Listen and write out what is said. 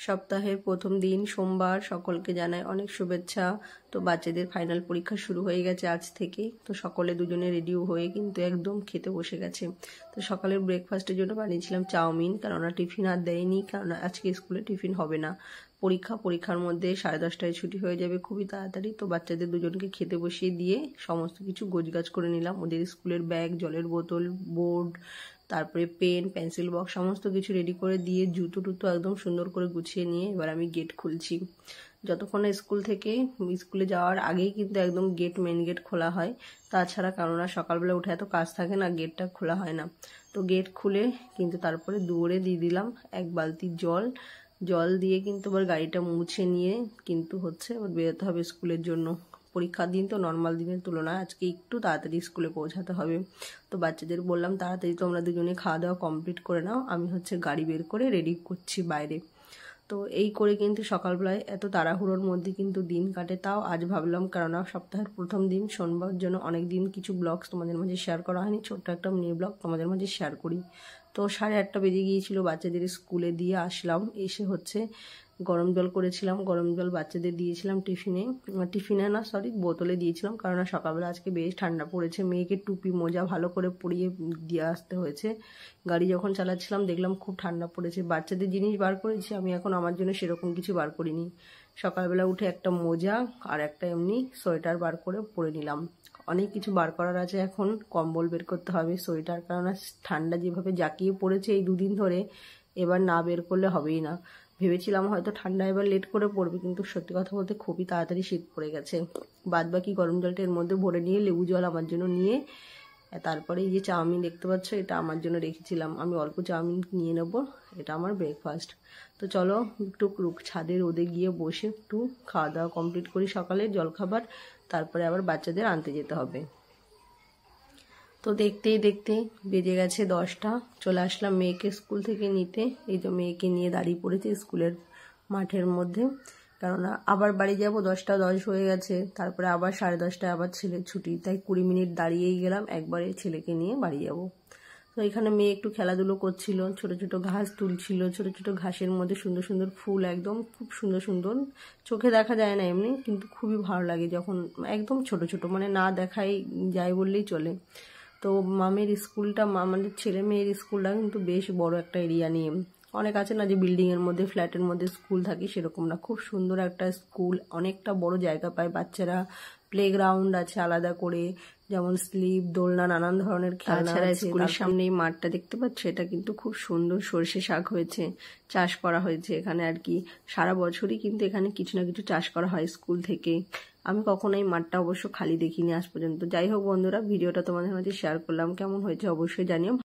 সপ্তাহের প্রথম দিন সোমবার, সকলকে জানাই অনেক শুভেচ্ছা। তো বাচ্চাদের ফাইনাল পরীক্ষা শুরু হয়ে গেছে আজ থেকে। তো সকলে দুজনে রেডিও হয়ে কিন্তু একদম খেতে বসে গেছে। তো সকালের ব্রেকফাস্টের জন্য বানিয়েছিলাম চাউমিন, কেননা টিফিন আর দেয়নি, কেননা আজকে স্কুলে টিফিন হবে না। পরীক্ষার মধ্যে 10:30টায় ছুটি হয়ে যাবে খুবই তাড়াতাড়ি। তো বাচ্চাদের দুজনকে খেতে বসিয়ে দিয়ে সমস্ত কিছু গোছগাছ করে নিলাম। ওদের স্কুলের ব্যাগ, জলের বোতল, বোর্ড, তারপরে পেন, পেন্সিল বক্স সমস্ত কিছু রেডি করে দিয়ে জুতো টুতো একদম সুন্দর করে গুছিয়ে নিয়ে এবার আমি গেট খুলছি। যতক্ষণ না স্কুলে যাওয়ার আগেই কিন্তু একদম মেন গেট খোলা হয়। তাছাড়া কেননা সকালবেলা উঠে এত কাজ থাকে না, গেটটা খোলা হয় না। তো গেট খুলে কিন্তু তারপরে দৌড়ে দিয়ে দিলাম 1 বালতি জল দিয়ে কিন্তু আবার গাড়িটা মুছে নিয়ে কিন্তু আবার বেরোতে হবে স্কুলের জন্য। পরীক্ষার দিন তো নর্মাল দিনের তুলনায় আজকে একটু তাড়াতাড়ি স্কুলে পৌঁছাতে হবে। তো বাচ্চাদের বললাম তাড়াতাড়ি তোমরা দুজনে খাওয়া দাওয়া কমপ্লিট করে নাও, আমি গাড়ি বের করে রেডি করছি বাইরে। তো এই করে কিন্তু সকালবেলায় এত তাড়াহুড়োর মধ্যে কিন্তু দিন কাটে। তাও আজ ভাবলাম, কেননা সপ্তাহের প্রথম দিন সোমবার জন্য অনেক দিন কিছু ব্লগস তোমাদের মাঝে শেয়ার করা হয়নি, ছোট্ট একটা মিনি ব্লগ তোমাদের মাঝে শেয়ার করি। তো 8:30 বেজে গিয়েছিল, বাচ্চাদের স্কুলে দিয়ে আসলাম। এসে গরম জল করেছিলাম, গরম জল বাচ্চাদের দিয়েছিলাম টিফিনে না সরি বোতলে দিয়েছিলাম, কারণ সকালবেলা আজকে বেশ ঠান্ডা পড়েছে। মেয়েকে টুপি মোজা ভালো করে পরিয়ে দিয়ে আসতে হয়েছে। গাড়ি যখন চালাচ্ছিলাম দেখলাম খুব ঠান্ডা পড়েছে। বাচ্চাদের জিনিস বার করেছি, আমি এখন আমার জন্য সেরকম কিছু বার করিনি। সকালবেলা উঠে একটা মোজা আর একটা এমনি সোয়েটার বার করে পরে নিলাম। অনেক কিছু বার করার আছে, এখন কম্বল বের করতে হবে, সোয়েটার, কারণ ঠান্ডা যেভাবে জাঁকিয়ে পড়েছে এই 2 দিন ধরে, এবার না বের করলে হবেই না। ভেবেছিলাম হয়তো ঠান্ডা এবার লেট করে পড়বে, কিন্তু সত্যি কথা বলতে খুবই তাড়াতাড়ি শীত পড়ে গেছে। বাদ বাকি গরম জলটা এর মধ্যে ভরে নিয়ে লেবু জল আমার জন্য নিয়ে তারপরে এই যে চাউমিন দেখতে পাচ্ছ, এটা আমার জন্য রেখেছিলাম। আমি অল্প চাউমিন নিয়ে নেব, এটা আমার ব্রেকফাস্ট। তো চলো একটু ছাদে রোদে গিয়ে বসে একটু খাওয়া দাওয়া কমপ্লিট করি সকালের জলখাবার, তারপরে আবার বাচ্চাদের আনতে যেতে হবে। তো দেখতে বেজে গেছে 10টা। চলে আসলাম মেয়েকে স্কুল থেকে নিতে। এই তো মেয়েকে নিয়ে দাঁড়িয়ে পড়েছে স্কুলের মাঠের মধ্যে, কেননা আবার বাড়ি যাব, 10টা 10 হয়ে গেছে। তারপরে আবার 10:30টায় আবার ছেলের ছুটি, তাই 20 মিনিট দাঁড়িয়েই গেলাম, একবারে ছেলেকে নিয়ে বাড়ি যাব। তো এখানে মেয়ে একটু খেলাধুলো করছিল, ছোট ছোট ঘাস তুলছিল, ছোট ছোট ঘাসের মধ্যে সুন্দর সুন্দর ফুল, একদম খুব সুন্দর সুন্দর, চোখে দেখা যায় না এমনি, কিন্তু খুবই ভালো লাগে যখন একদম ছোট ছোট, মানে না দেখাই যায় বললেই চলে। তো আমাদের ছেলে মেয়ের স্কুলটা কিন্তু বেশ বড় একটা এরিয়া নিয়ে, অনেক আছে না যে বিল্ডিংয়ের মধ্যে ফ্ল্যাটের মধ্যে স্কুল থাকে, সেরকম না, খুব সুন্দর একটা স্কুল, অনেকটা বড় জায়গা পায় বাচ্চারা। প্লেগ্রাউন্ড আছে আলাদা করে, যেমন স্লিপ, দোলনা, নানান ধরনের খেলনা আছে। স্কুলের সামনে এই মাঠটা দেখতে পাচ্ছ, এটা কিন্তু খুব সুন্দর সরষে শাক হয়েছে, চাষ করা হয়েছে এখানে আর কি। সারা বছরই কিন্তু এখানে কিছু না কিছু চাষ করা হয় স্কুল থেকে। আমি কখনো এই মাঠটা অবশ্য খালি দেখিনি আজ পর্যন্ত। যাই হোক বন্ধুরা, ভিডিওটা তোমাদের মাঝে শেয়ার করলাম, কেমন হয়েছে অবশ্যই জানিও।